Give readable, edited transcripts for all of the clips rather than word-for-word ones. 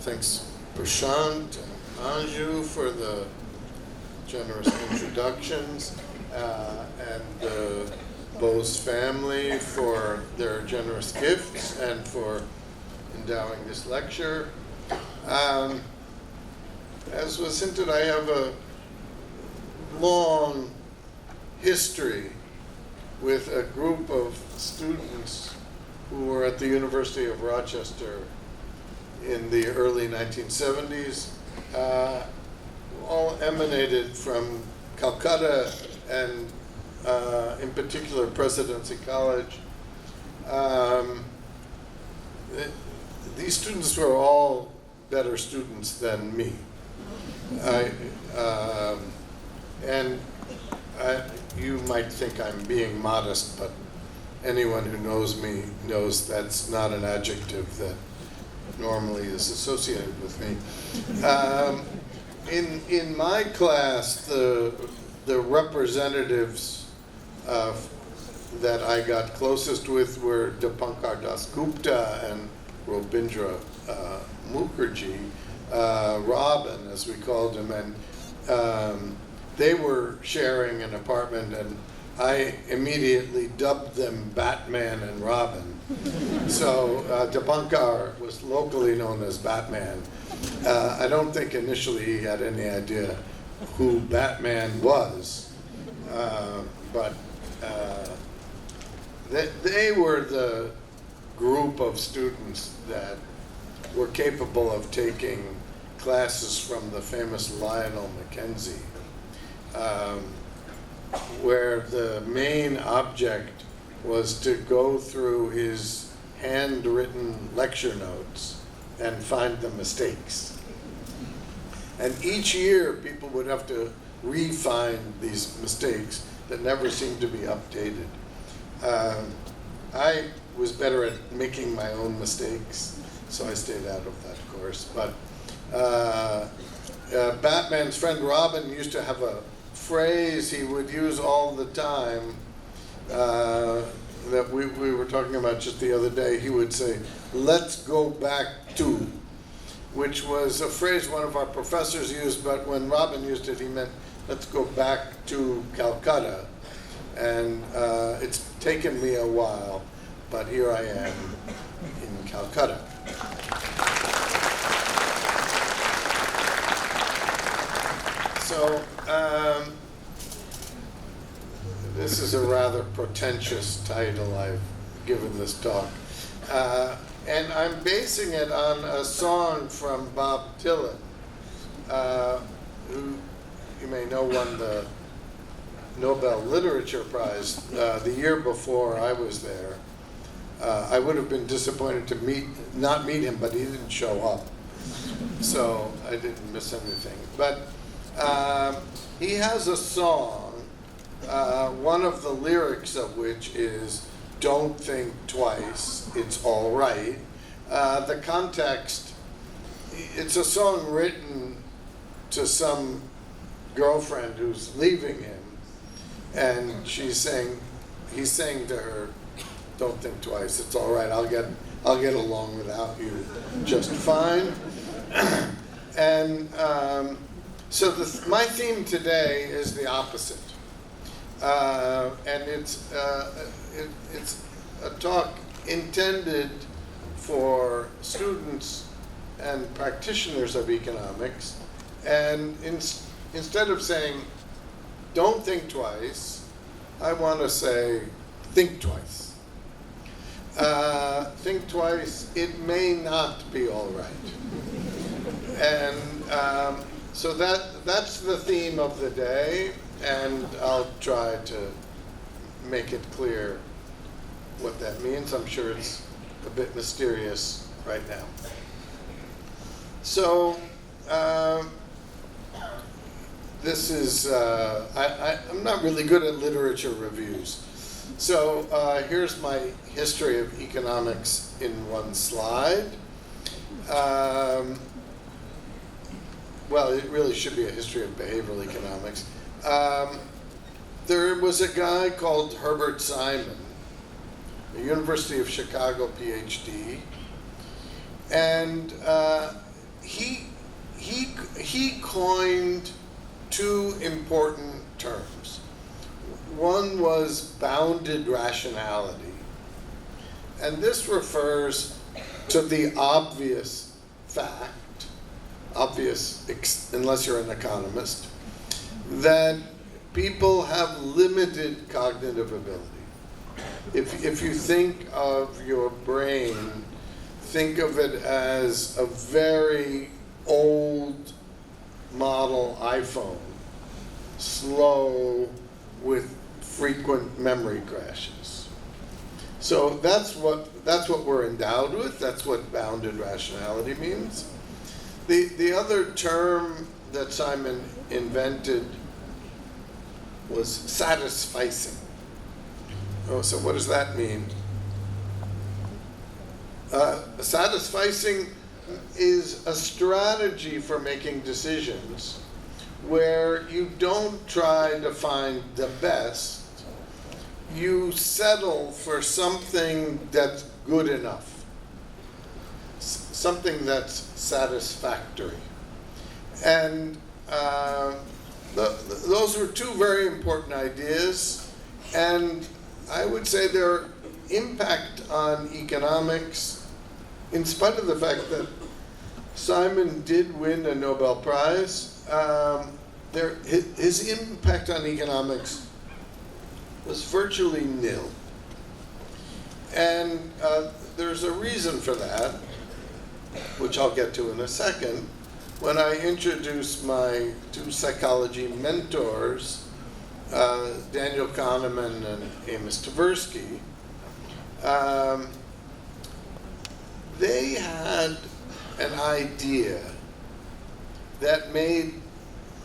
Thanks Prashant and Anju for the generous introductions, and the Bose family for their generous gifts and for endowing this lecture. As was hinted, I have a long history with a group of students who were at the University of Rochester in the early 1970s, all emanated from Calcutta and in particular Presidency College. These students were all better students than me. You might think I'm being modest, but anyone who knows me knows that's not an adjective that normally is associated with me. In my class, the representatives that I got closest with were Dipankar Dasgupta and Robindra Mukherjee, Robin, as we called him, and they were sharing an apartment, and I immediately dubbed them Batman and Robin. So Dipankar was locally known as Batman. I don't think initially he had any idea who Batman was, but they were the group of students that were capable of taking classes from the famous Lionel Mackenzie, where the main object was to go through his handwritten lecture notes and find the mistakes. And each year, people would have to re-find these mistakes that never seemed to be updated. I was better at making my own mistakes, so I stayed out of that course. But Batman's friend Robin used to have a phrase he would use all the time that we were talking about just the other day. He would say, "Let's go back to," which was a phrase one of our professors used, but when Robin used it, he meant, "Let's go back to Calcutta." And it's taken me a while, but here I am in Calcutta. So this is a rather pretentious title I've given this talk. And I'm basing it on a song from Bob Dylan, who you may know won the Nobel Literature Prize the year before I was there. I would have been disappointed to not meet him, but he didn't show up. So I didn't miss anything. But he has a song, one of the lyrics of which is, "Don't think twice, it's all right." The context, it's a song written to some girlfriend who's leaving him, and he's saying to her, "Don't think twice, it's all right, I'll get along without you just fine." And so my theme today is the opposite. And it's a talk intended for students and practitioners of economics. And instead of saying, "Don't think twice," I want to say, "Think twice." Think twice, it may not be all right. And so that's the theme of the day, and I'll try to make it clear what that means. I'm sure it's a bit mysterious right now. So this is, I'm not really good at literature reviews. So here's my history of economics in one slide. Well, it really should be a history of behavioral economics. There was a guy called Herbert Simon, a University of Chicago PhD, and he coined two important terms. One was bounded rationality, and this refers to the obvious fact, unless you're an economist, that people have limited cognitive ability. If you think of your brain, think of it as a very old model iPhone, slow, with frequent memory crashes. So that's what we're endowed with. That's what bounded rationality means. The other term that Simon invented was satisficing. Oh, so what does that mean? Satisficing is a strategy for making decisions where you don't try to find the best, you settle for something that's good enough, something that's satisfactory. And those were two very important ideas, and I would say their impact on economics, in spite of the fact that Simon did win a Nobel Prize, his impact on economics was virtually nil. And there's a reason for that, which I'll get to in a second. When I introduce my two psychology mentors, Daniel Kahneman and Amos Tversky, they had an idea that made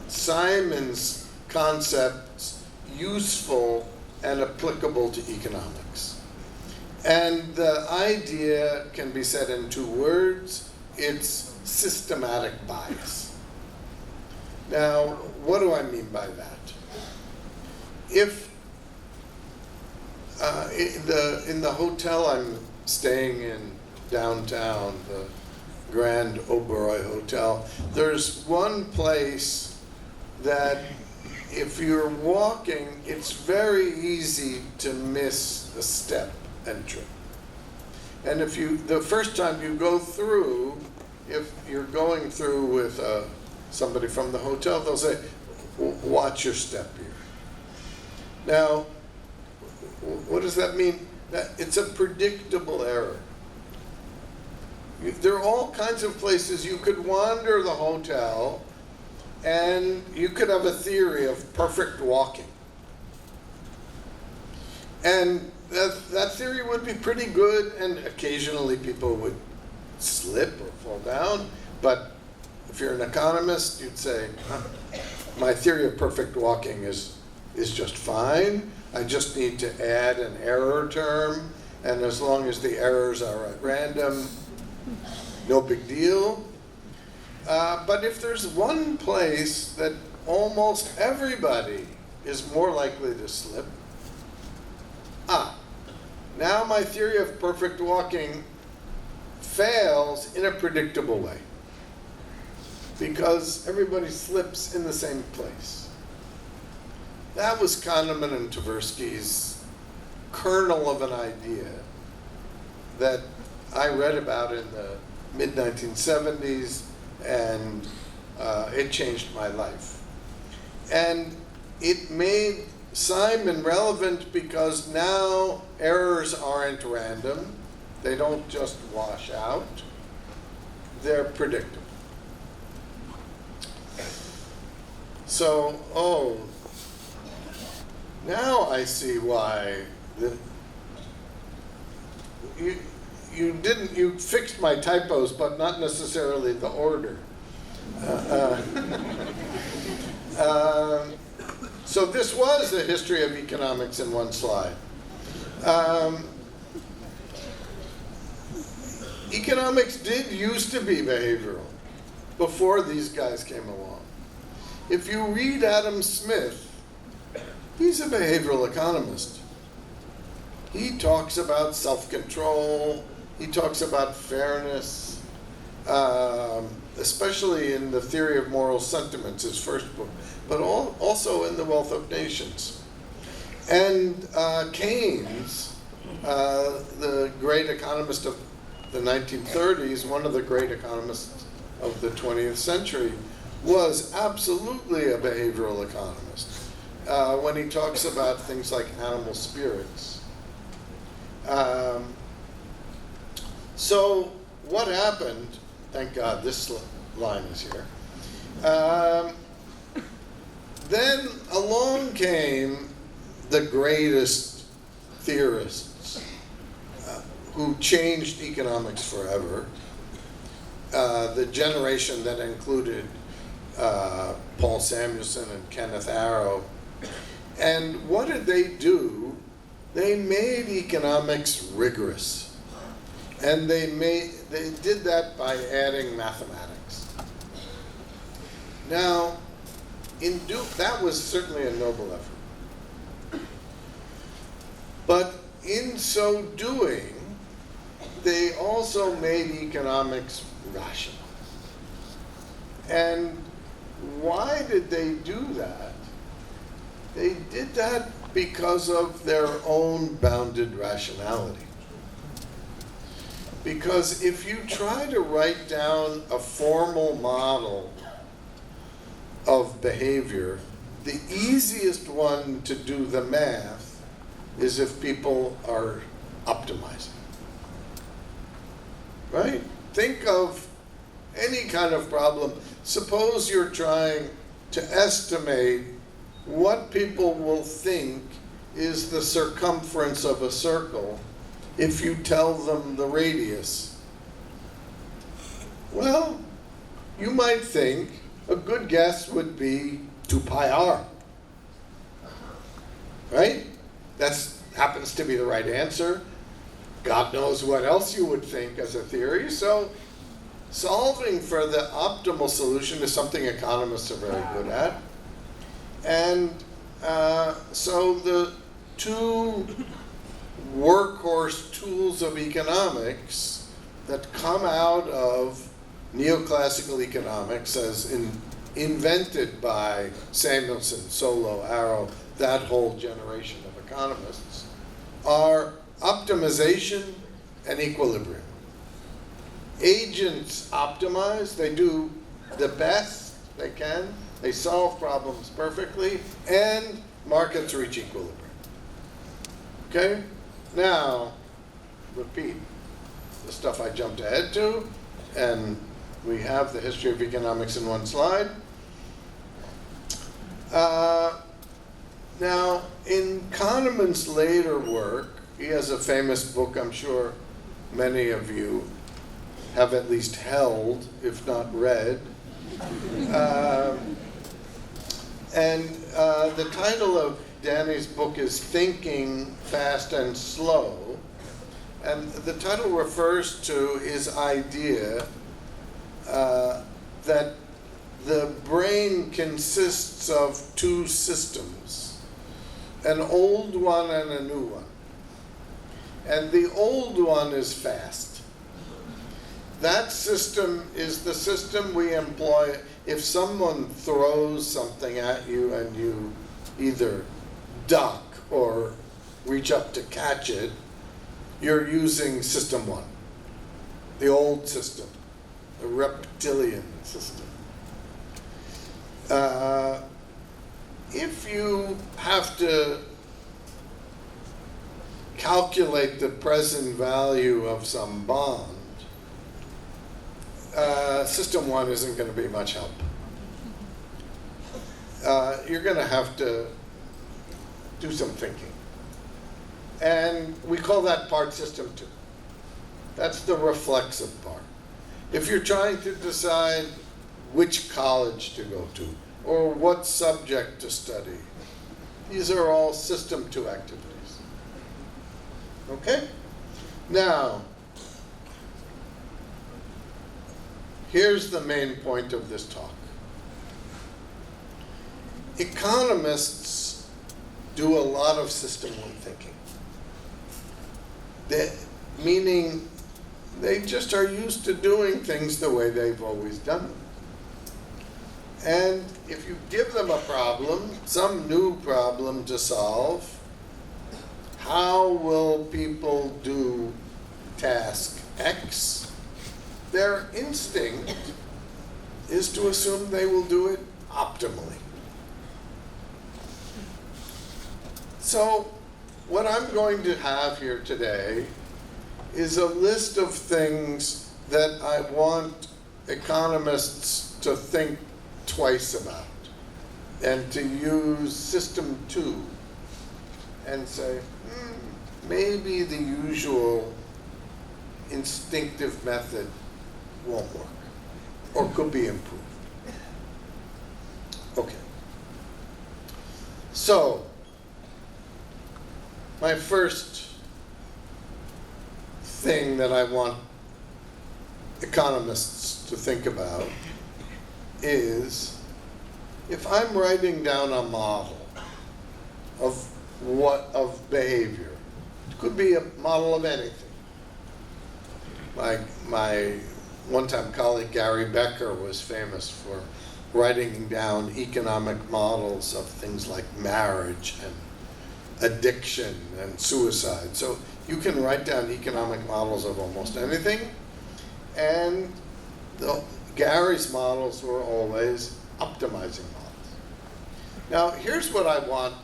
Simon's concepts useful and applicable to economics. And the idea can be said in two words: it's systematic bias. Now, what do I mean by that? If in the hotel I'm staying in downtown, the Grand Oberoi Hotel, there's one place that if you're walking, it's very easy to miss a step entry. And if the first time you go through, if you're going through with somebody from the hotel, they'll say, watch your step here. Now, what does that mean? That it's a predictable error. There are all kinds of places you could wander the hotel and you could have a theory of perfect walking. And that theory would be pretty good, and occasionally people would slip or fall down. But if you're an economist, you'd say, my theory of perfect walking is just fine. I just need to add an error term, and as long as the errors are at random, no big deal. But if there's one place that almost everybody is more likely to slip, now my theory of perfect walking fails in a predictable way, because everybody slips in the same place. That was Kahneman and Tversky's kernel of an idea that I read about in the mid-1970s, and it changed my life. And it made Simon relevant because now errors aren't random. They don't just wash out. They're predictable. So, now I see why you fixed my typos, but not necessarily the order. So this was the history of economics in one slide. Economics did used to be behavioral before these guys came along. If you read Adam Smith, he's a behavioral economist. He talks about self-control. He talks about fairness. especially in the Theory of Moral Sentiments, his first book, but also in The Wealth of Nations. And Keynes, the great economist of the 1930s, one of the great economists of the 20th century, was absolutely a behavioral economist when he talks about things like animal spirits. So what happened, thank God this line is here, then along came the greatest theorists who changed economics forever, the generation that included Paul Samuelson and Kenneth Arrow. And what did they do? They made economics rigorous. And they did that by adding mathematics. Now, that was certainly a noble effort. But in so doing, they also made economics rational. And why did they do that? They did that because of their own bounded rationality. Because if you try to write down a formal model of behavior, the easiest one to do the math is if people are optimizing. Right? Think of any kind of problem. Suppose you're trying to estimate what people will think is the circumference of a circle if you tell them the radius. Well, you might think a good guess would be 2 pi r. Right? That happens to be the right answer. God knows what else you would think as a theory. So solving for the optimal solution is something economists are very good at. And so the two workhorse tools of economics that come out of neoclassical economics, as invented by Samuelson, Solow, Arrow, that whole generation of economists, are optimization and equilibrium. Agents optimize, they do the best they can, they solve problems perfectly, and markets reach equilibrium. Okay? Now, repeat the stuff I jumped ahead to, and we have the history of economics in one slide. Now, in Kahneman's later work, he has a famous book I'm sure many of you have at least held, if not read. The title of Danny's book is Thinking Fast and Slow. And the title refers to his idea that the brain consists of two systems, an old one and a new one. And the old one is fast. That system is the system we employ if someone throws something at you and you either duck or reach up to catch it. You're using system one, the old system, the reptilian system. If you have to calculate the present value of some bond, system one isn't going to be much help. You're going to have to do some thinking. And we call that part system two. That's the reflexive part. If you're trying to decide which college to go to or what subject to study, these are all system two activities. Okay? Now, here's the main point of this talk. Economists do a lot of system one thinking. Meaning They just are used to doing things the way they've always done them. And if you give them a problem, some new problem to solve, how will people do task X? Their instinct is to assume they will do it optimally. So what I'm going to have here today is a list of things that I want economists to think twice about and to use system 2 and say, maybe the usual instinctive method won't work or could be improved. Okay. So, my first thing that I want economists to think about is, if I'm writing down a model of behavior, it could be a model of anything. My one-time colleague Gary Becker was famous for writing down economic models of things like marriage and addiction and suicide. So you can write down economic models of almost anything, and Gary's models were always optimizing models. Now, here's what I want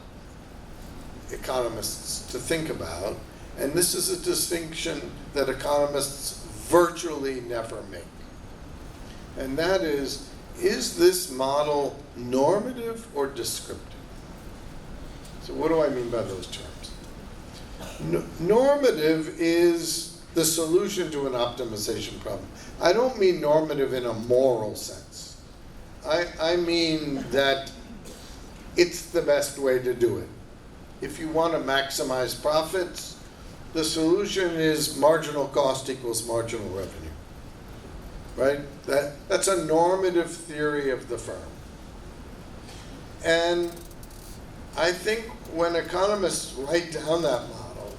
economists to think about, and this is a distinction that economists virtually never make. And that is this model normative or descriptive? So what do I mean by those terms? Normative is the solution to an optimization problem. I don't mean normative in a moral sense. I mean that it's the best way to do it. If you want to maximize profits, the solution is marginal cost equals marginal revenue, right? That's a normative theory of the firm. And I think when economists write down that model,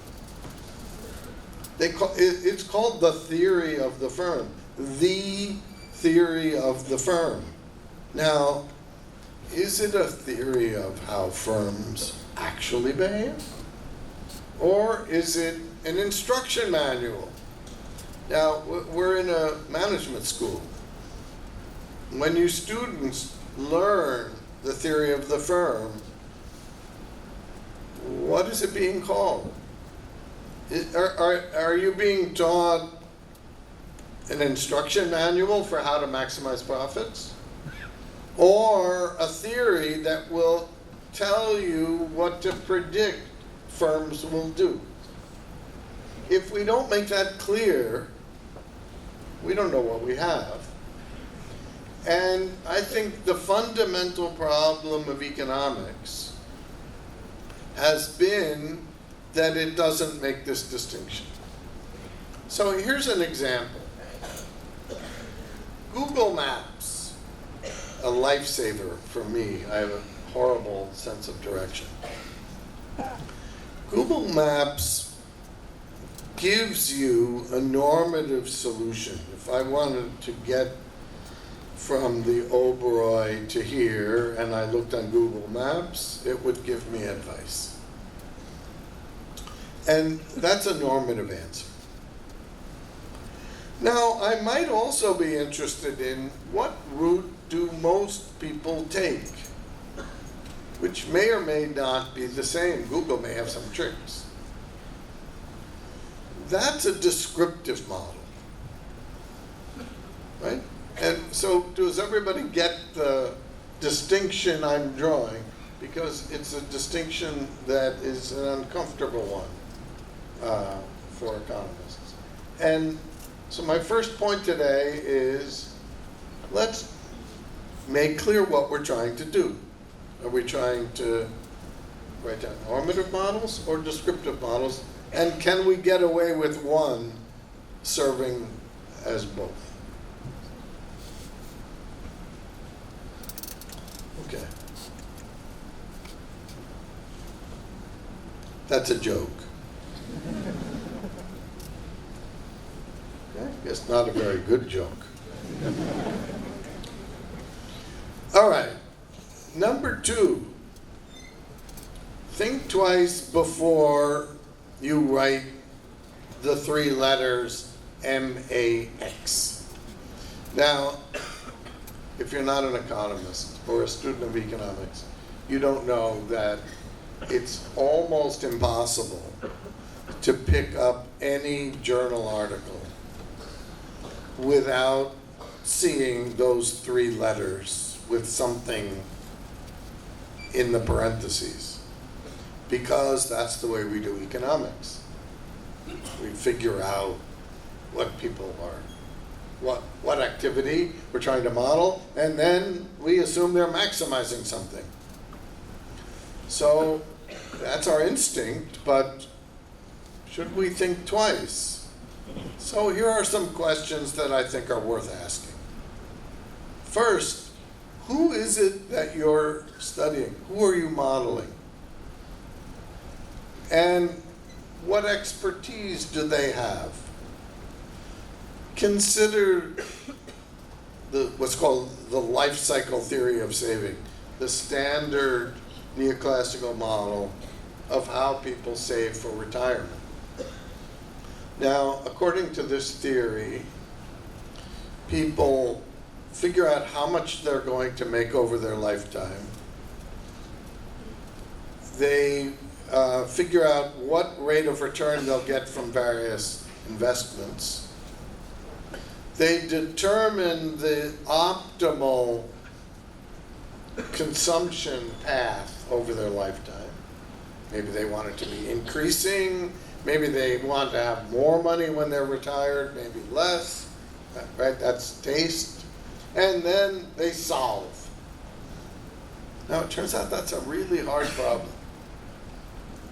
it's called the theory of the firm. The theory of the firm. Now, is it a theory of how firms actually behave? Or is it an instruction manual? Now, we're in a management school. When you students learn the theory of the firm, what is it being called? Are you being taught an instruction manual for how to maximize profits? Or a theory that will tell you what to predict firms will do? If we don't make that clear, we don't know what we have. And I think the fundamental problem of economics has been that it doesn't make this distinction. So here's an example. Google Maps, a lifesaver for me. I have a horrible sense of direction. Google Maps gives you a normative solution. If I wanted to get from the Oberoi to here, and I looked on Google Maps, it would give me advice. And that's a normative answer. Now, I might also be interested in what route do most people take, which may or may not be the same. Google may have some tricks. That's a descriptive model, right? And so does everybody get the distinction I'm drawing? Because it's a distinction that is an uncomfortable one for economists. And so my first point today is, let's make clear what we're trying to do. Are we trying to write down normative models or descriptive models? And can we get away with one serving as both? Okay. That's a joke. Okay. It's not a very good joke. All right. Number 2, think twice before you write the 3 letters MAX. Now, if you're not an economist or a student of economics, you don't know that it's almost impossible to pick up any journal article without seeing those 3 letters with something in the parentheses, because that's the way we do economics. We figure out what people are, what activity we're trying to model, and then we assume they're maximizing something. So that's our instinct, but should we think twice? So here are some questions that I think are worth asking. First, who is it that you're studying? Who are you modeling? And what expertise do they have? Consider what's called the life cycle theory of saving, the standard neoclassical model of how people save for retirement. Now, according to this theory, people figure out how much they're going to make over their lifetime. They figure out what rate of return they'll get from various investments. They determine the optimal consumption path over their lifetime. Maybe they want it to be increasing. Maybe they want to have more money when they're retired, maybe less. Right? That's taste. And then they solve. Now, it turns out that's a really hard problem.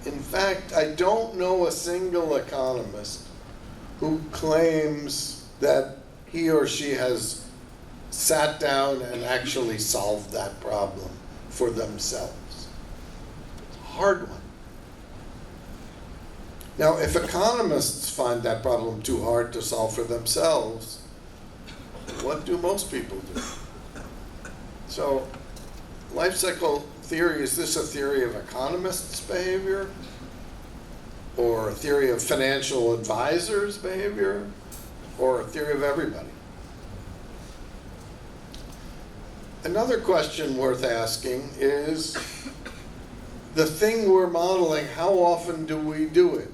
In fact, I don't know a single economist who claims that he or she has sat down and actually solved that problem for themselves. It's a hard one. Now, if economists find that problem too hard to solve for themselves, what do most people do? So, life cycle theory, is this a theory of economists' behavior? Or a theory of financial advisors' behavior? Or a theory of everybody? Another question worth asking is, the thing we're modeling, how often do we do it?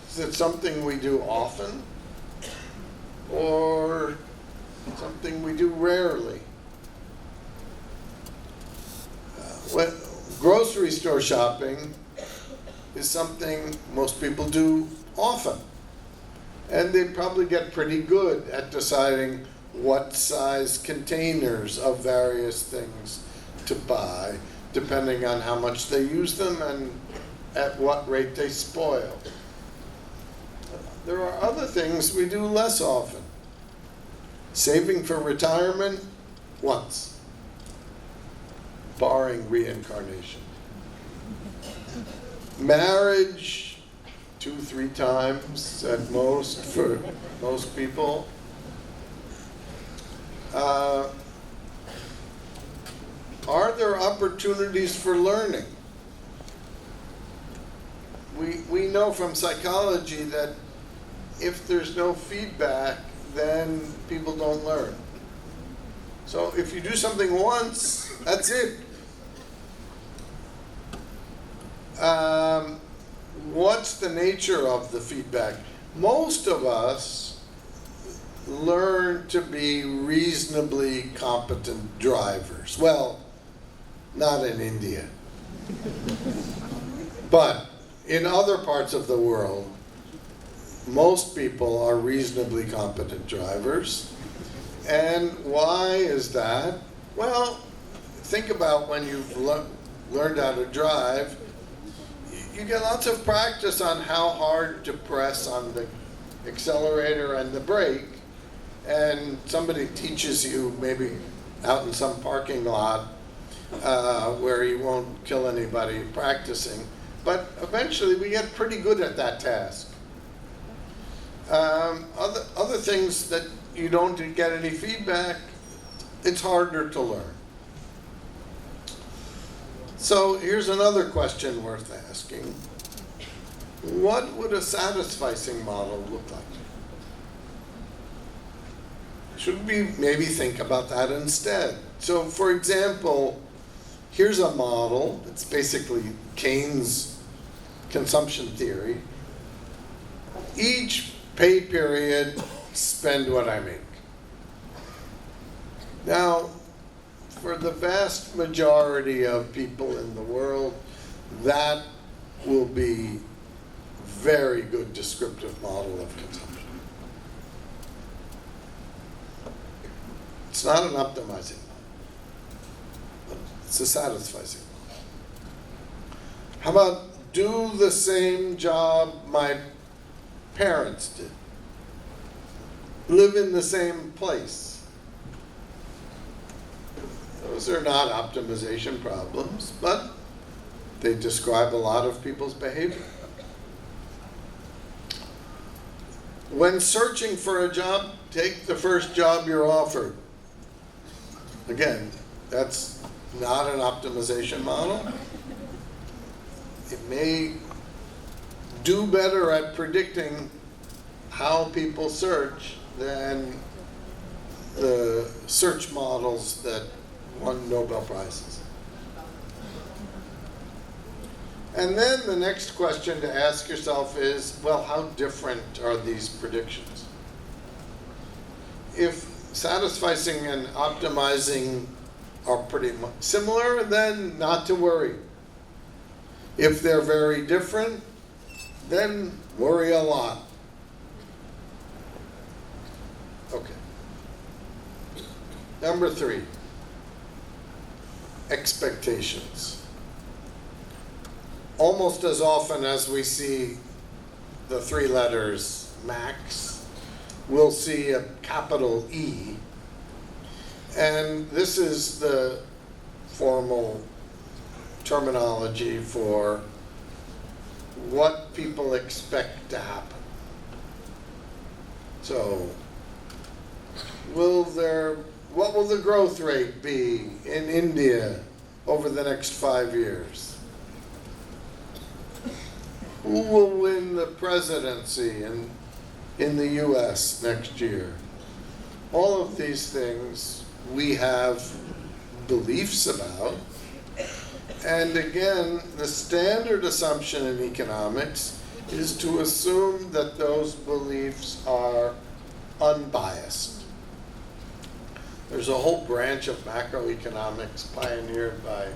Is it something we do often? Or something we do rarely? Grocery store shopping is something most people do often. And they probably get pretty good at deciding what size containers of various things to buy, depending on how much they use them and at what rate they spoil. There are other things we do less often. Saving for retirement, once, barring reincarnation. Marriage, 2-3 times at most for most people. Are there opportunities for learning? We know from psychology that if there's no feedback, then people don't learn. So if you do something once, that's it. What's the nature of the feedback? Most of us learn to be reasonably competent drivers. Well, not in India. But in other parts of the world, most people are reasonably competent drivers. And why is that? Well, think about when you've learned how to drive. You get lots of practice on how hard to press on the accelerator and the brake. And somebody teaches you, maybe out in some parking lot where you won't kill anybody practicing. But eventually we get pretty good at that task. Other things that you don't get any feedback, it's harder to learn. So here's another question worth asking. What would a satisficing model look like? Should we maybe think about that instead? So for example, here's a model. It's basically Keynes' consumption theory. Each pay period, spend what I make. Now, for the vast majority of people in the world, that will be very good descriptive model of consumption. It's not an optimizing model, but it's a satisficing model. How about do the same job my parents did? Live in the same place. Those are not optimization problems, but they describe a lot of people's behavior. When searching for a job, take the first job you're offered. Again, that's not an optimization model. It may do better at predicting how people search than the search models that won Nobel Prizes. And then the next question to ask yourself is, well, how different are these predictions? If satisficing and optimizing are pretty much similar, then not to worry. If they're very different, then worry a lot. Okay. Number 3, expectations. Almost as often as we see the 3 letters max, we'll see a capital E. And this is the formal terminology for what people expect to happen. So, what will the growth rate be in India over the next 5 years? Who will win the presidency in the US next year? All of these things we have beliefs about. And again, the standard assumption in economics is to assume that those beliefs are unbiased. There's a whole branch of macroeconomics pioneered by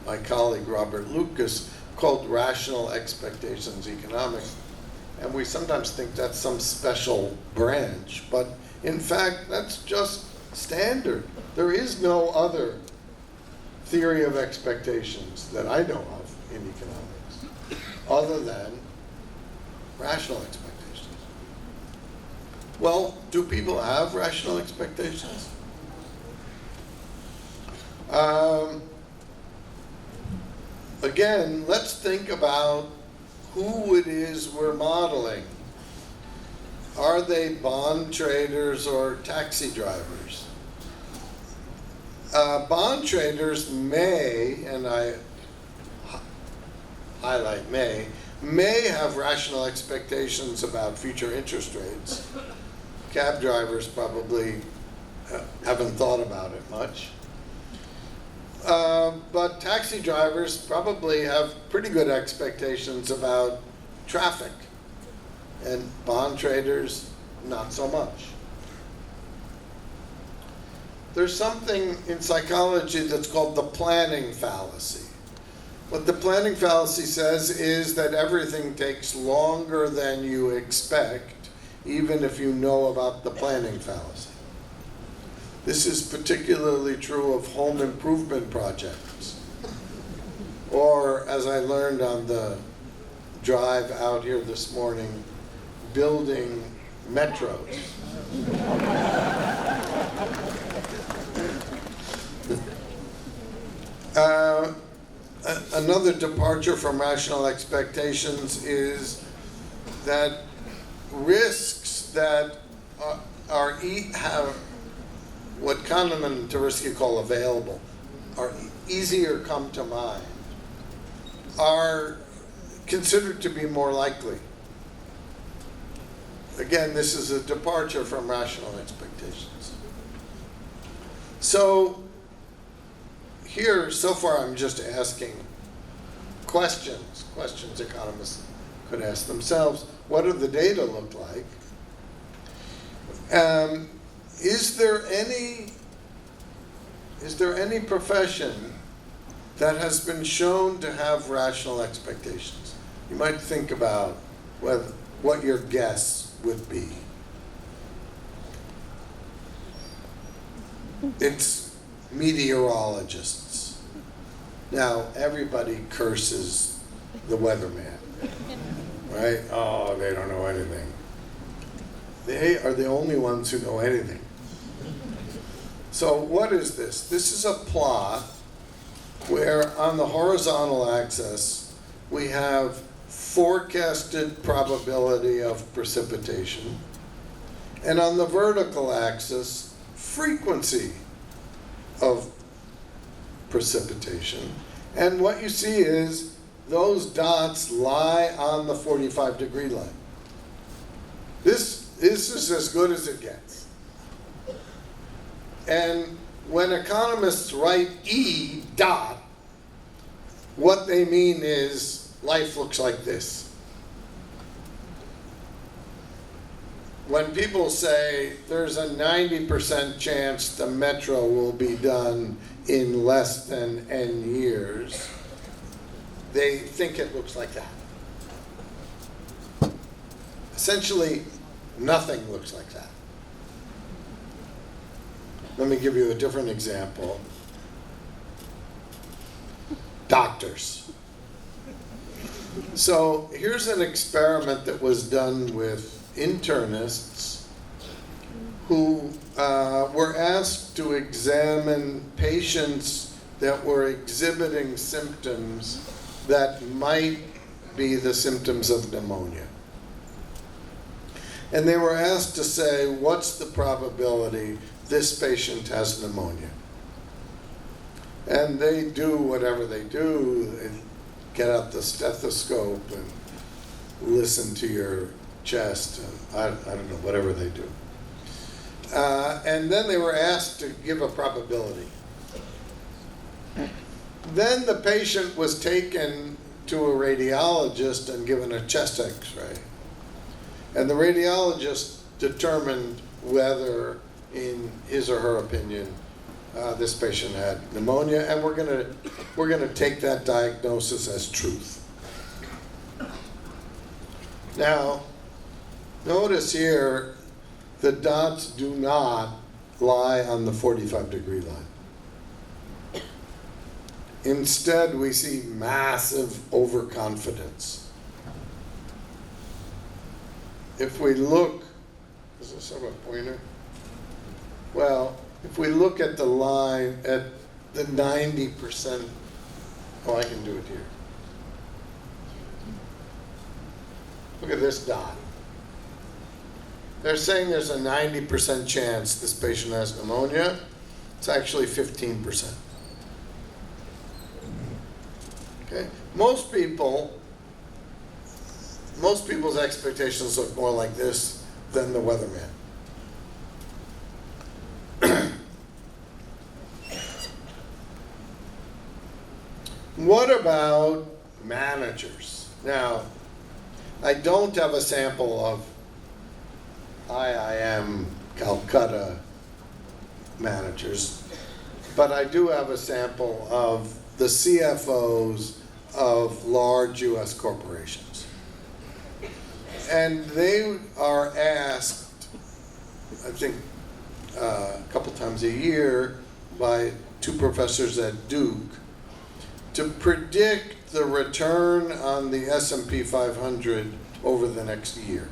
my colleague Robert Lucas called rational expectations economics. And we sometimes think that's some special branch, but in fact, that's just standard. There is no other theory of expectations that I know of in economics other than rational expectations. Well, do people have rational expectations? Again, let's think about who it is we're modeling. Are they bond traders or taxi drivers? Bond traders may, and I highlight may have rational expectations about future interest rates. Cab drivers probably haven't thought about it much. But taxi drivers probably have pretty good expectations about traffic, and bond traders, not so much. There's something in psychology that's called the planning fallacy. What the planning fallacy says is that everything takes longer than you expect, even if you know about the planning fallacy. This is particularly true of home improvement projects, or, as I learned on the drive out here this morning, building metros. Another departure from rational expectations is that risks that have what Kahneman and Tversky call available, are easier come to mind, are considered to be more likely. Again, this is a departure from rational expectations. So here, so far, I'm just asking questions economists could ask themselves. What do the data look like? Is there any profession that has been shown to have rational expectations? You might think about what your guess would be. It's meteorologists. Now, everybody curses the weatherman, right? Oh, they don't know anything. They are the only ones who know anything. So what is this? This is a plot where on the horizontal axis we have forecasted probability of precipitation, and on the vertical axis, frequency of precipitation. And what you see is those dots lie on the 45-degree line. This is as good as it gets. And when economists write E dot, what they mean is life looks like this. When people say there's a 90% chance the metro will be done in less than N years, they think it looks like that. Essentially, nothing looks like that. Let me give you a different example. Doctors. So here's an experiment that was done with internists who were asked to examine patients that were exhibiting symptoms that might be the symptoms of pneumonia. And they were asked to say, what's the probability this patient has pneumonia? And they do whatever they do. They get out the stethoscope and listen to your chest, and I don't know, whatever they do. And then they were asked to give a probability. Then the patient was taken to a radiologist and given a chest x-ray. And the radiologist determined whether, in his or her opinion, this patient had pneumonia, and we're gonna take that diagnosis as truth. Now, notice here, the dots do not lie on the 45-degree line. Instead, we see massive overconfidence. If we look, does this have a pointer? Well, if we look at the line at the 90%, oh, I can do it here. Look at this dot. They're saying there's a 90% chance this patient has pneumonia. It's actually 15%. Okay? Most people's expectations look more like this than the weatherman. What about managers? Now, I don't have a sample of IIM Calcutta managers, but I do have a sample of the CFOs of large US corporations. And they are asked, I think a couple times a year by two professors at Duke, to predict the return on the S&P 500 over the next year.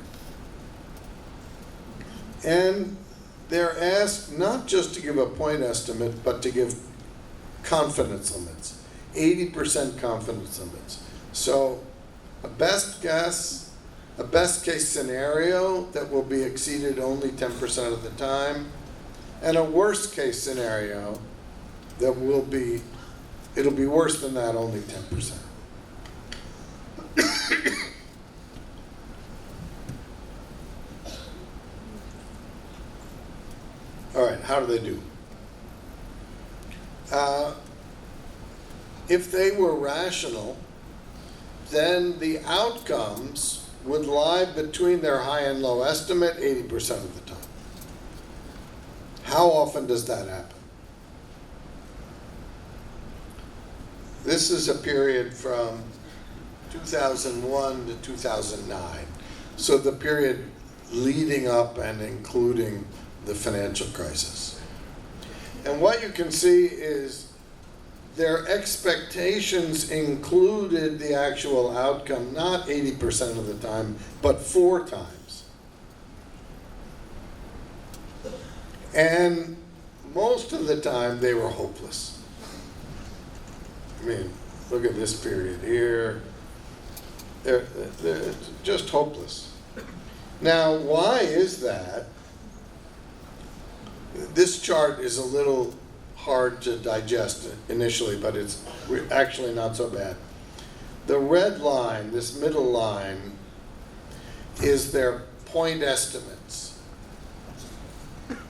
And they're asked not just to give a point estimate, but to give confidence limits, 80% confidence limits. So a best guess a best case scenario that will be exceeded only 10% of the time, and a worst case scenario that it'll be worse than that, only 10%. All right, how do they do? If they were rational, then the outcomes would lie between their high and low estimate 80% of the time. How often does that happen? This is a period from 2001 to 2009. So the period leading up and including the financial crisis. And what you can see is their expectations included the actual outcome, not 80% of the time, but 4 times. And most of the time they were hopeless. I mean, look at this period here. They're just hopeless. Now, why is that? This chart is a little hard to digest initially, but it's actually not so bad. The red line, this middle line, is their point estimates.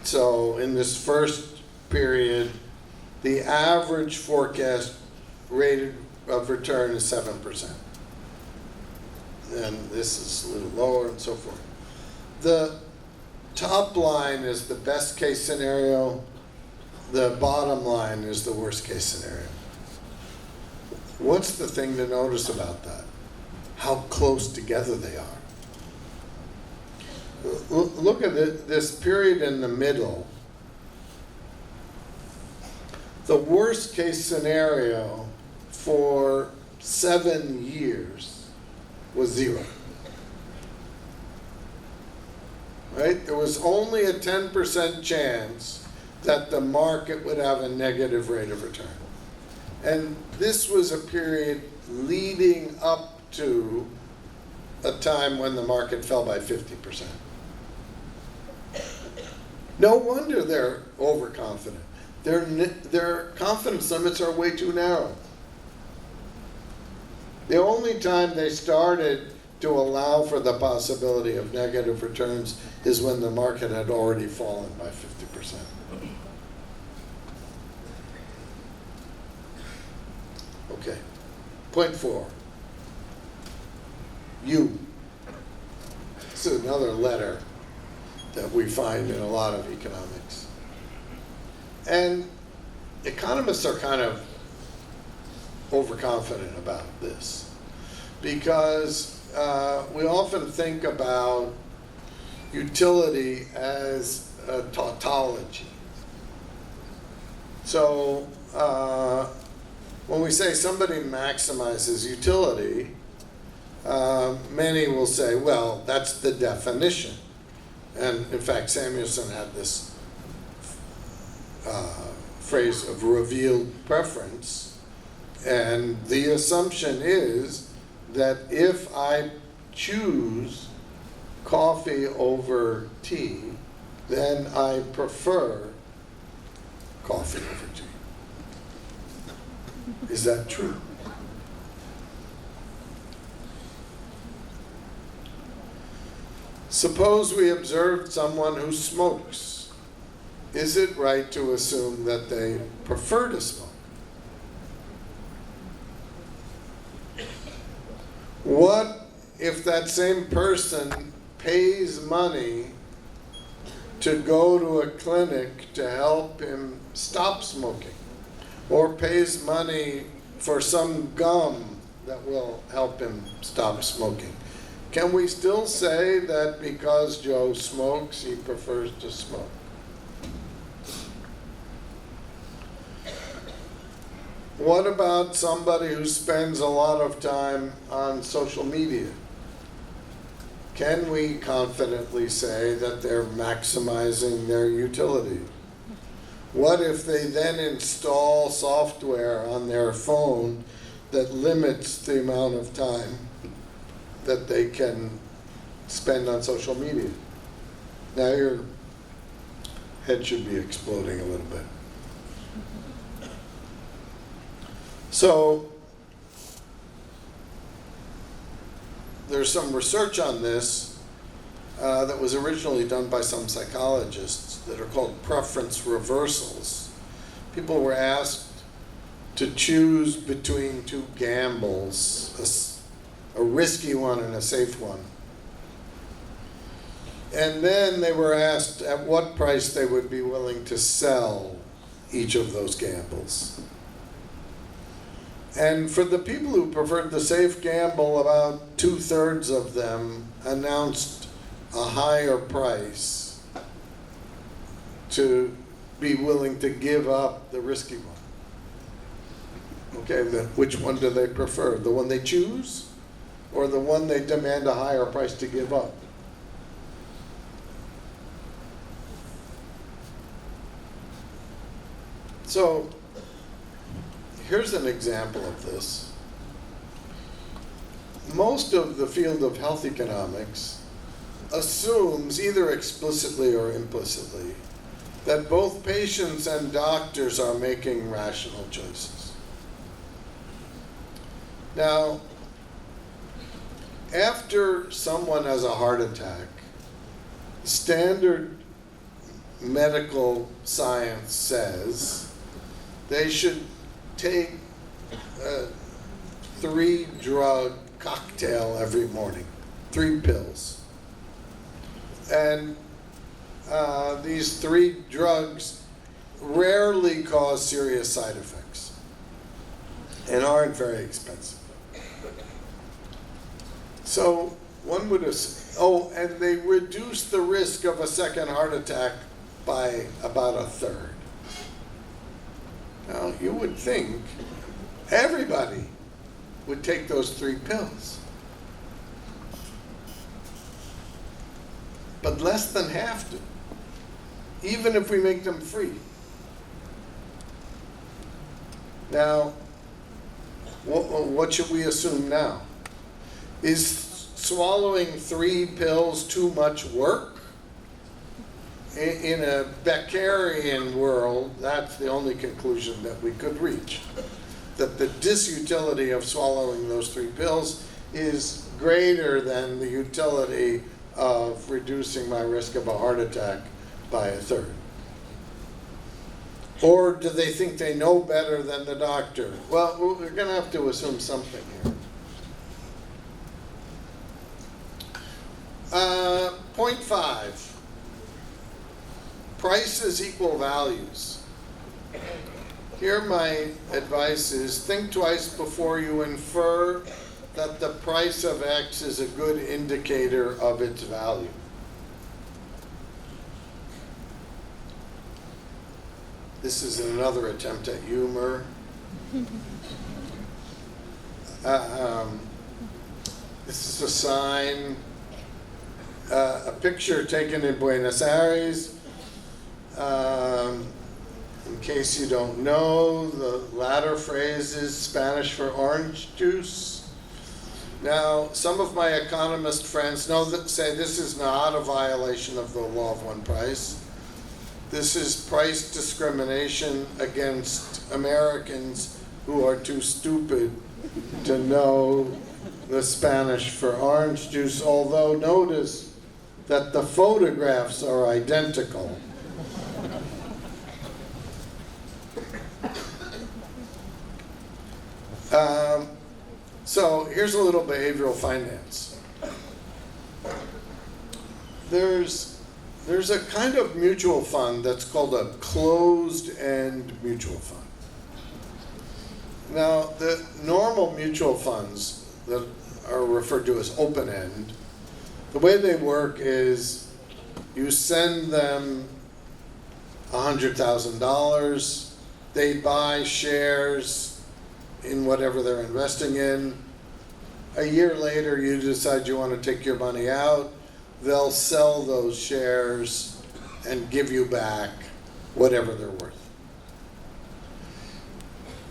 So in this first period, the average forecast rate of return is 7%. And this is a little lower and so forth. The top line is the best case scenario. The bottom line is the worst case scenario. What's the thing to notice about that? How close together they are. Look at this period in the middle. The worst case scenario for 7 years was 0. Right? There was only a 10% chance that the market would have a negative rate of return. And this was a period leading up to a time when the market fell by 50%. No wonder they're overconfident. Their confidence limits are way too narrow. The only time they started to allow for the possibility of negative returns is when the market had already fallen by 50%. Okay. Point 4. You. This is another letter that we find in a lot of economics. And economists are kind of overconfident about this because we often think about utility as a tautology. So when we say somebody maximizes utility, many will say, well, that's the definition. And in fact, Samuelson had this phrase of revealed preference. And the assumption is that if I choose coffee over tea, then I prefer coffee over tea. Is that true? Suppose we observed someone who smokes. Is it right to assume that they prefer to smoke? What if that same person pays money to go to a clinic to help him stop smoking, or pays money for some gum that will help him stop smoking? Can we still say that because Joe smokes, he prefers to smoke? What about somebody who spends a lot of time on social media? Can we confidently say that they're maximizing their utility? What if they then install software on their phone that limits the amount of time that they can spend on social media. Now your head should be exploding a little bit. So there's some research on this that was originally done by some psychologists that are called preference reversals. People were asked to choose between two gambles, a risky one and a safe one. And then they were asked at what price they would be willing to sell each of those gambles. And for the people who preferred the safe gamble, about 2/3 of them announced a higher price to be willing to give up the risky one. Okay, which one do they prefer? The one they choose or the one they demand a higher price to give up? So here's an example of this. Most of the field of health economics assumes, either explicitly or implicitly, that both patients and doctors are making rational choices. Now, after someone has a heart attack, standard medical science says they should take a 3-drug cocktail every morning, 3 pills. And these 3 drugs rarely cause serious side effects and aren't very expensive. So one would assume, and they reduce the risk of a second heart attack by about 1/3. Now, you would think everybody would take those 3 pills. But less than half do, even if we make them free. Now, what should we assume now? Is swallowing 3 pills too much work? In a Beckerian world, that's the only conclusion that we could reach. That the disutility of swallowing those 3 pills is greater than the utility of reducing my risk of a heart attack by 1/3. Or do they think they know better than the doctor? Well, we're going to have to assume something here. Point 5. Prices equal values. Here my advice is think twice before you infer that the price of X is a good indicator of its value. This is another attempt at humor. This is a sign, a picture taken in Buenos Aires. In case you don't know, the latter phrase is Spanish for orange juice. Now, some of my economist friends say this is not a violation of the law of one price. This is price discrimination against Americans who are too stupid to know the Spanish for orange juice, although notice that the photographs are identical. So here's a little behavioral finance. There's a kind of mutual fund that's called a closed-end mutual fund. Now, the normal mutual funds that are referred to as open-end, the way they work is you send them $100,000, they buy shares in whatever they're investing in. A year later, you decide you want to take your money out. They'll sell those shares and give you back whatever they're worth.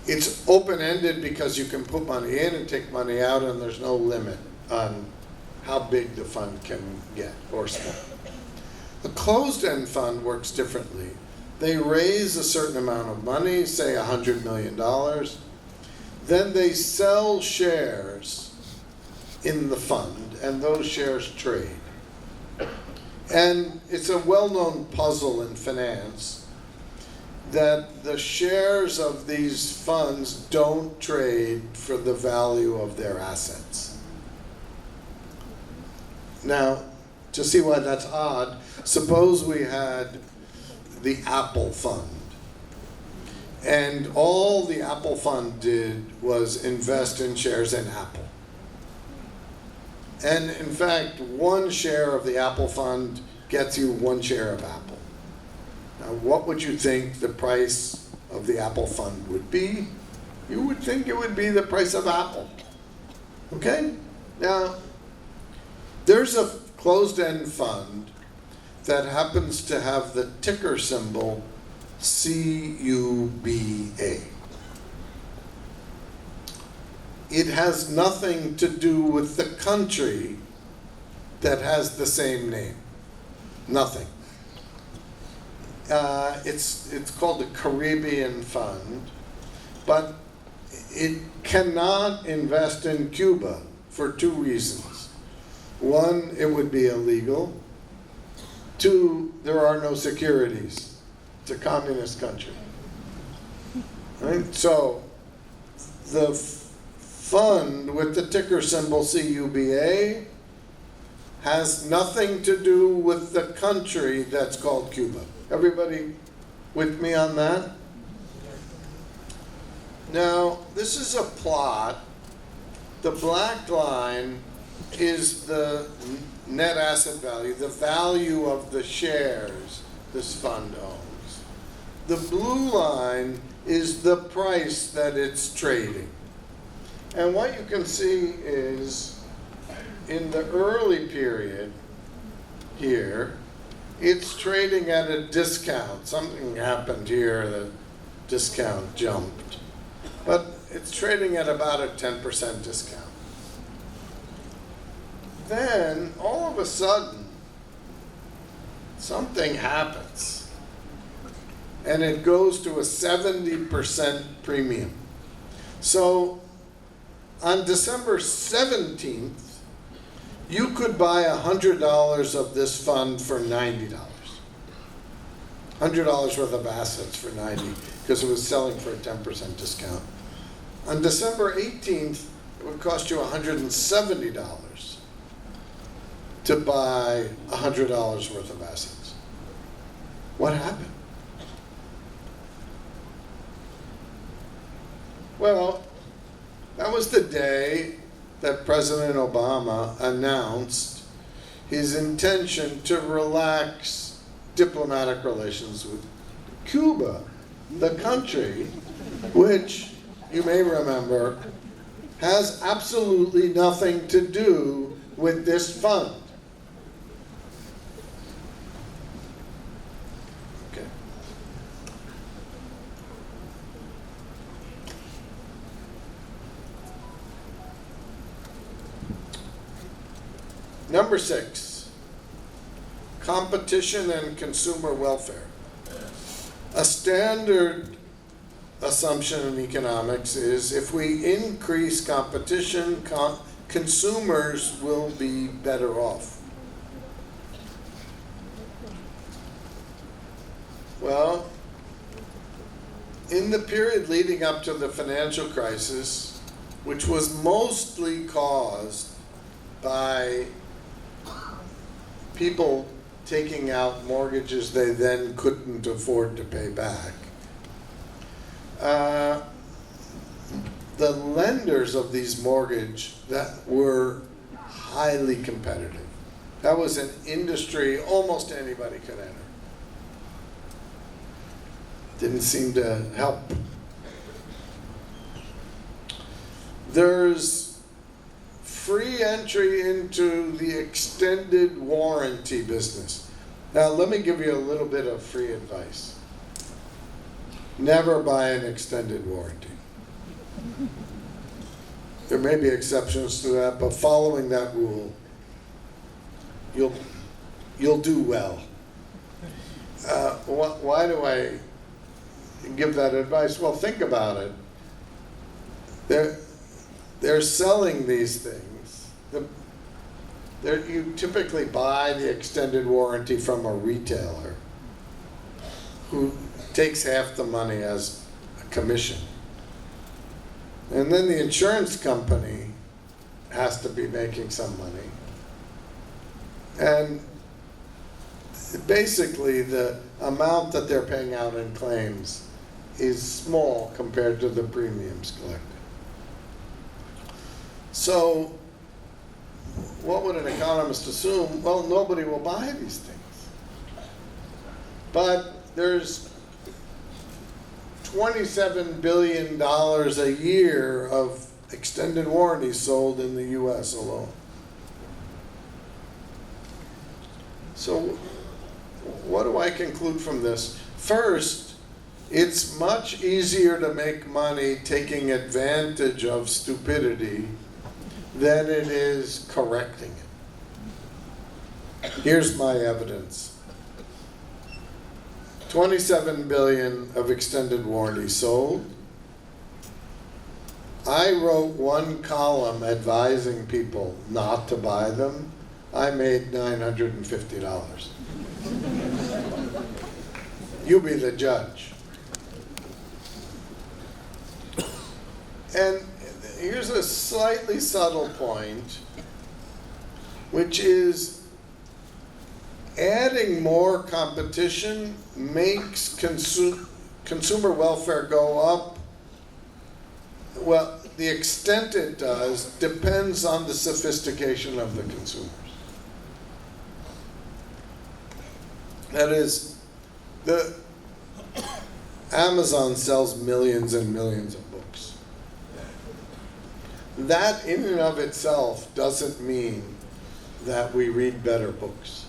It's open-ended because you can put money in and take money out, and there's no limit on how big the fund can get, or small. The closed-end fund works differently. They raise a certain amount of money, say $100 million. Then they sell shares in the fund, and those shares trade. And it's a well-known puzzle in finance that the shares of these funds don't trade for the value of their assets. Now, to see why that's odd, suppose we had the Apple Fund. And all the Apple Fund did was invest in shares in Apple. And in fact, one share of the Apple Fund gets you one share of Apple. Now, what would you think the price of the Apple Fund would be? You would think it would be the price of Apple. Okay? Now, there's a closed-end fund that happens to have the ticker symbol CUBA. It has nothing to do with the country that has the same name. Nothing. It's called the Caribbean Fund, but it cannot invest in Cuba for two reasons. One, it would be illegal. Two, there are no securities. It's a communist country. Right? So the fund with the ticker symbol CUBA has nothing to do with the country that's called Cuba. Everybody with me on that? Now, this is a plot. The black line is the net asset value, the value of the shares this fund owns. The blue line is the price that it's trading. And what you can see is in the early period here, it's trading at a discount. Something happened here, the discount jumped. But it's trading at about a 10% discount. Then, all of a sudden, something happens. And it goes to a 70% premium. So, on December 17th, you could buy $100 of this fund for $90. $100 worth of assets for $90, because it was selling for a 10% discount. On December 18th, it would cost you $170 to buy $100 worth of assets. What happened? Well, that was the day that President Obama announced his intention to relax diplomatic relations with Cuba, the country which, you may remember, has absolutely nothing to do with this fund. Okay. Number 6, competition and consumer welfare. A standard assumption in economics is if we increase competition, consumers will be better off. Well, in the period leading up to the financial crisis, which was mostly caused by people taking out mortgages they then couldn't afford to pay back, the lenders of these mortgages that were highly competitive. That was an industry almost anybody could enter. Didn't seem to help. There's free entry into the extended warranty business. Now, let me give you a little bit of free advice. Never buy an extended warranty. There may be exceptions to that, but following that rule you'll do well. Why do I give that advice? Well, think about it. They're selling these things. You typically buy the extended warranty from a retailer who takes half the money as a commission. And then the insurance company has to be making some money. And basically the amount that they're paying out in claims is small compared to the premiums collected. So what would an economist assume? Well, nobody will buy these things. But there's $27 billion a year of extended warranties sold in the US alone. So what do I conclude from this? First, it's much easier to make money taking advantage of stupidity than it is correcting it. Here's my evidence. 27 billion of extended warranty sold. I wrote one column advising people not to buy them. I made $950. You be the judge. And here's a slightly subtle point, which is adding more competition makes consumer welfare go up. Well, the extent it does depends on the sophistication of the consumers. That is, Amazon sells millions and millions of books. That in and of itself doesn't mean that we read better books.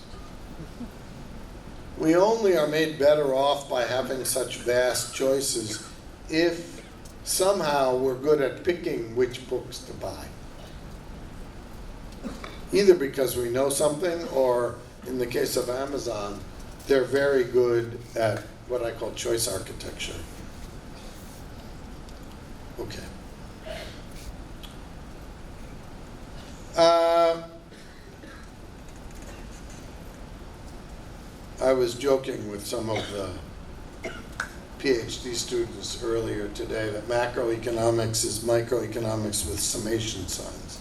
We only are made better off by having such vast choices if somehow we're good at picking which books to buy. Either because we know something, or in the case of Amazon, they're very good at what I call choice architecture. Okay. I was joking with some of the PhD students earlier today that macroeconomics is microeconomics with summation signs.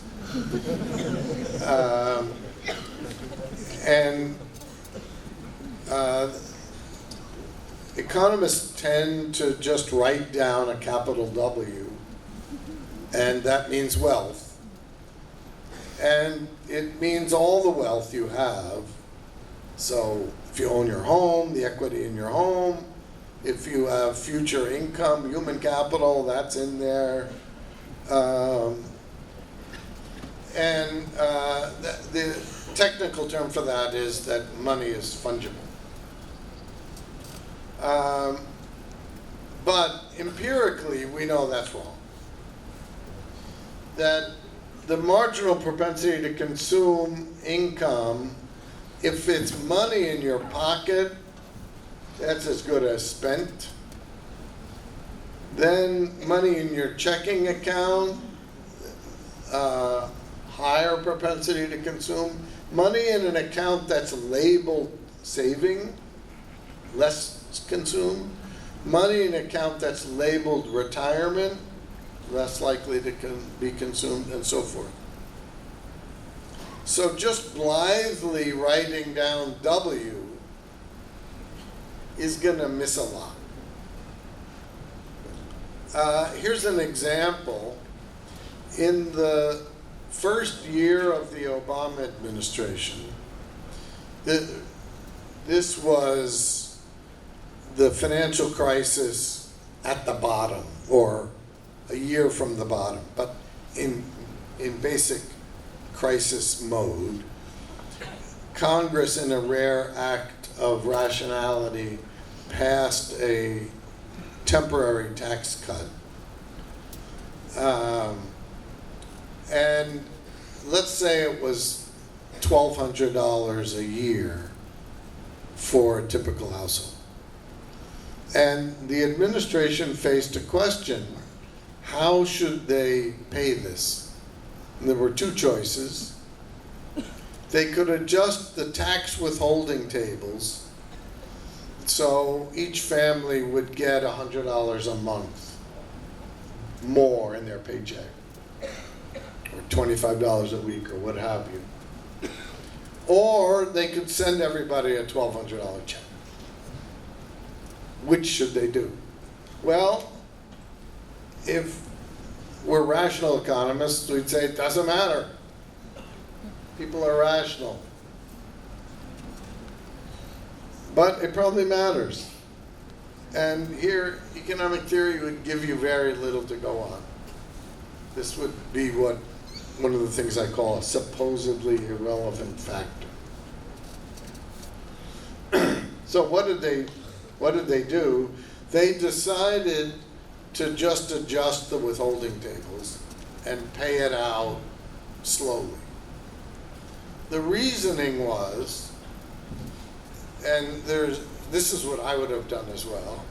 Economists tend to just write down a capital W, and that means wealth. And it means all the wealth you have. So if you own your home, the equity in your home. If you have future income, human capital, that's in there. The technical term for that is that money is fungible. But empirically, we know that's wrong. That the marginal propensity to consume income, if it's money in your pocket, that's as good as spent. Then money in your checking account, higher propensity to consume. Money in an account that's labeled saving, less consumed. Money in an account that's labeled retirement, less likely to be consumed, and so forth. So just blithely writing down W is going to miss a lot. Here's an example. In the first year of the Obama administration, this was the financial crisis at the bottom, or a year from the bottom, but in basic crisis mode. Congress, in a rare act of rationality, passed a temporary tax cut. And let's say it was $1,200 a year for a typical household. And the administration faced a question: how should they pay this? And there were two choices. They could adjust the tax withholding tables so each family would get $100 a month more in their paycheck, or $25 a week, or what have you. Or they could send everybody a $1,200 check. Which should they do? Well, if we're rational economists, we'd say it doesn't matter. People are rational. But it probably matters. And here, economic theory would give you very little to go on. This would be one of the things I call a supposedly irrelevant factor. So what did they do? They decided to just adjust the withholding tables and pay it out slowly. The reasoning was, and this is what I would have done as well,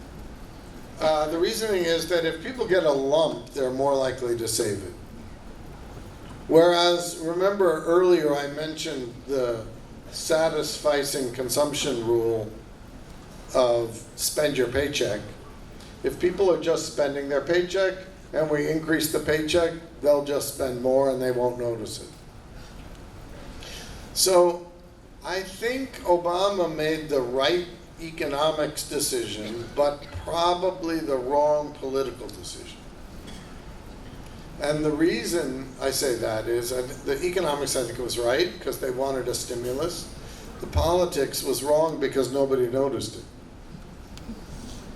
the reasoning is that if people get a lump, they're more likely to save it. Whereas, remember earlier I mentioned the satisficing consumption rule of spend your paycheck. If people are just spending their paycheck and we increase the paycheck, they'll just spend more and they won't notice it. So I think Obama made the right economics decision, but probably the wrong political decision. And the reason I say that is, the economics I think was right because they wanted a stimulus. The politics was wrong because nobody noticed it.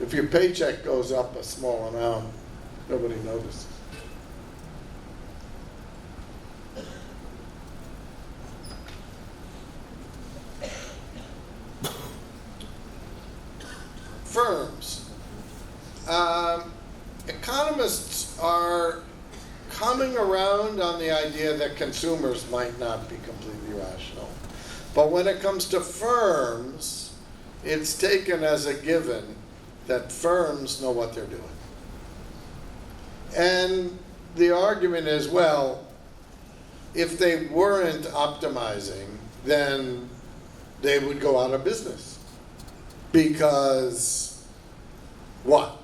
If your paycheck goes up a small amount, nobody notices. Firms. Economists are coming around on the idea that consumers might not be completely rational. But when it comes to firms, it's taken as a given that firms know what they're doing. And the argument is, well, if they weren't optimizing, then they would go out of business. Because what?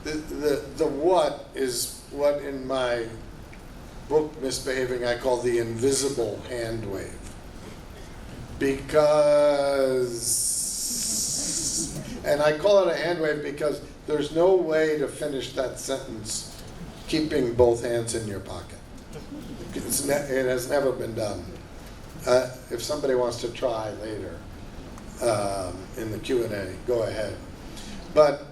The what is what in my book, Misbehaving, I call the invisible hand wave. Because, and I call it a hand wave because there's no way to finish that sentence keeping both hands in your pocket. It has never been done. If somebody wants to try later in the Q&A, go ahead. But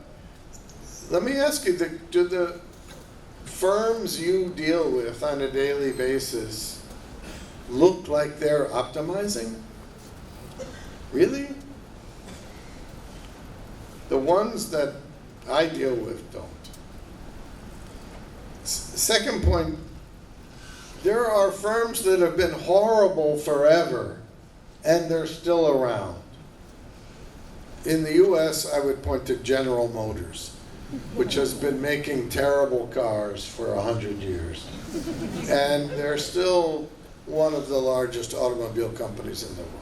let me ask you, do the firms you deal with on a daily basis look like they're optimizing? Really? The ones that I deal with don't. Second point, there are firms that have been horrible forever and they're still around. In the US, I would point to General Motors, which has been making terrible cars for 100 years. And they're still one of the largest automobile companies in the world.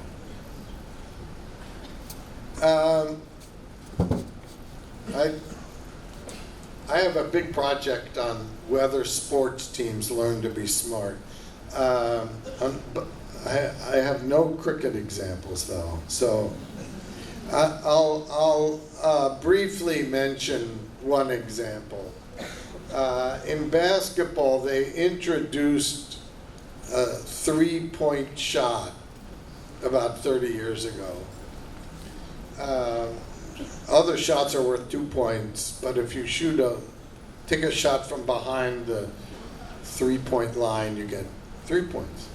I have a big project on whether sports teams learn to be smart. I have no cricket examples though, so I'll briefly mention one example. In basketball, they introduced a three-point shot about 30 years ago. Other shots are worth 2 points, but if you take a shot from behind the three-point line, you get 3 points.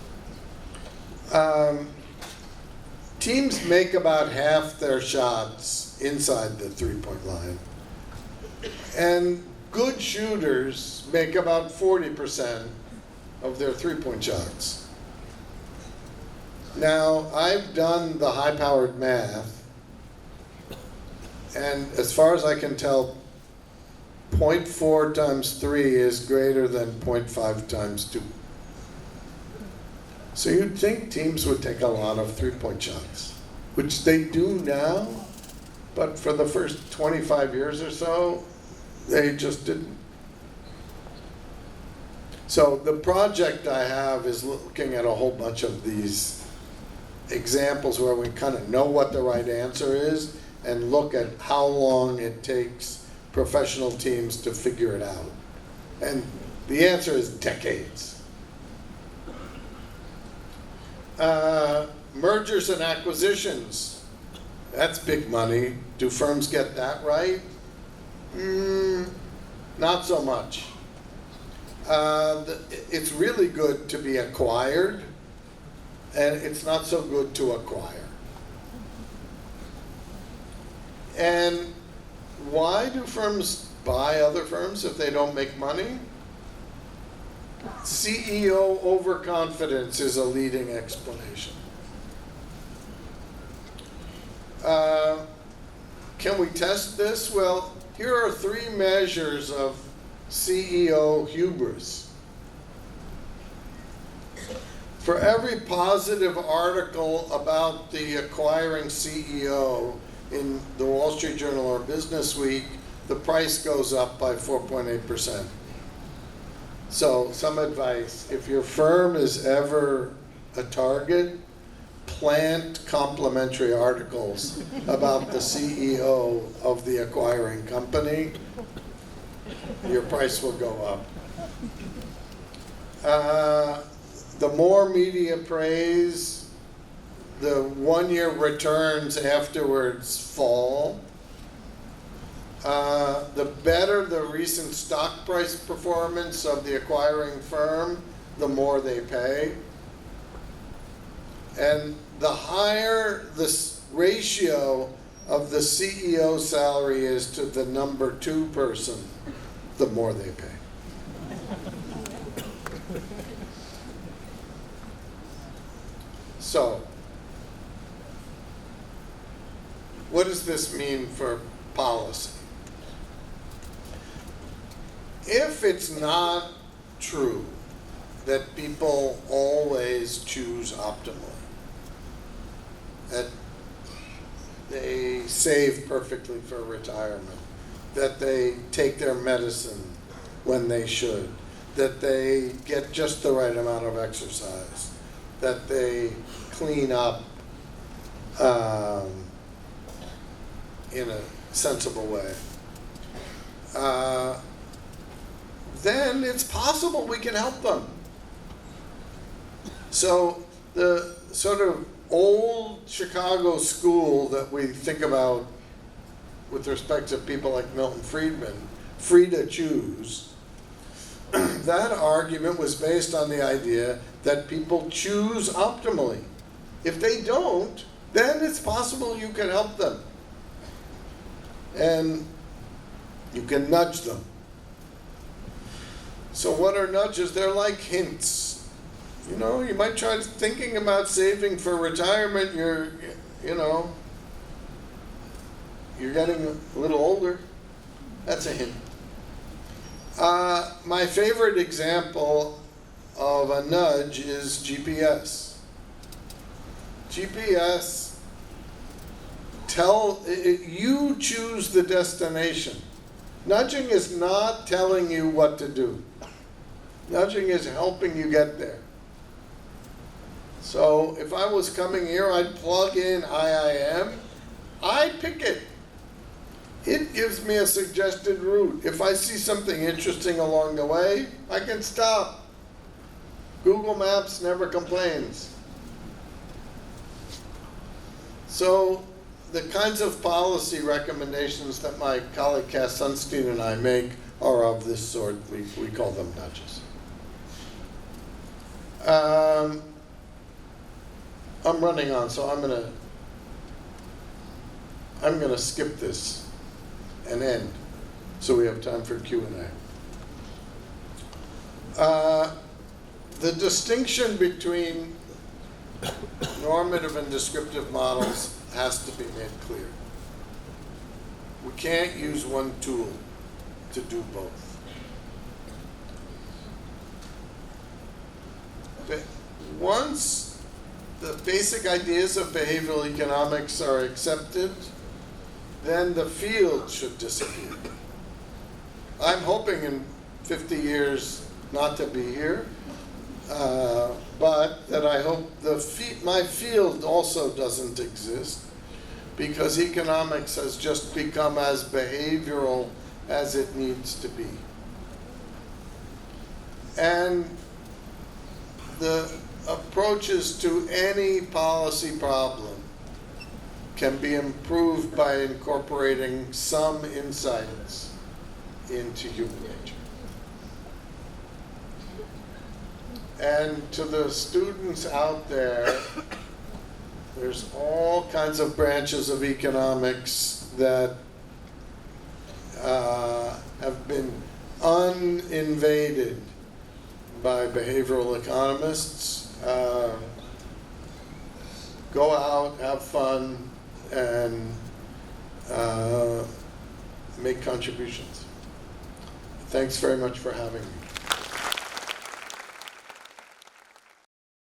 Teams make about half their shots inside the three-point line. And good shooters make about 40% of their three-point shots. Now, I've done the high-powered math, and as far as I can tell, 0.4 times 3 is greater than 0.5 times 2. So you'd think teams would take a lot of three-point shots, which they do now, but for the first 25 years or so, they just didn't. So the project I have is looking at a whole bunch of these examples where we kind of know what the right answer is and look at how long it takes professional teams to figure it out. And the answer is decades. Mergers and acquisitions, that's big money. Do firms get that right? Not so much. It's really good to be acquired, and it's not so good to acquire. And why do firms buy other firms if they don't make money? CEO overconfidence is a leading explanation. Can we test this? Well, here are 3 measures of CEO hubris. For every positive article about the acquiring CEO in the Wall Street Journal or Business Week, the price goes up by 4.8%. So some advice, if your firm is ever a target, plant complimentary articles about the CEO of the acquiring company. Your price will go up. The more media praise, the one-year returns afterwards fall. The better the recent stock price performance of the acquiring firm, the more they pay. And the higher the ratio of the CEO salary is to the number 2 person, the more they pay. So, what does this mean for policy? If it's not true that people always choose optimally, that they save perfectly for retirement, that they take their medicine when they should, that they get just the right amount of exercise, that they clean up in a sensible way, then it's possible we can help them. So the sort of old Chicago school that we think about with respect to people like Milton Friedman, free to choose, that argument was based on the idea that people choose optimally. If they don't, then it's possible you can help them. And you can nudge them. So what are nudges? They're like hints. You know, you might try thinking about saving for retirement. You're getting a little older. That's a hint. My favorite example of a nudge is GPS. GPS, you choose the destination. Nudging is not telling you what to do. Nudging is helping you get there. So if I was coming here, I'd plug in IIM. I'd pick it. It gives me a suggested route. If I see something interesting along the way, I can stop. Google Maps never complains. So the kinds of policy recommendations that my colleague Cass Sunstein and I make are of this sort. We call them nudges. I'm running on, so I'm gonna skip this and end, so we have time for Q&A. The distinction between normative and descriptive models has to be made clear. We can't use one tool to do both. But once the basic ideas of behavioral economics are accepted, then the field should disappear. I'm hoping in 50 years not to be here, but that I hope my field also doesn't exist, because economics has just become as behavioral as it needs to be. And the approaches to any policy problem can be improved by incorporating some insights into human nature. And to the students out there, there's all kinds of branches of economics that have been uninvaded by behavioral economists. Go out, have fun, and make contributions. Thanks very much for having me.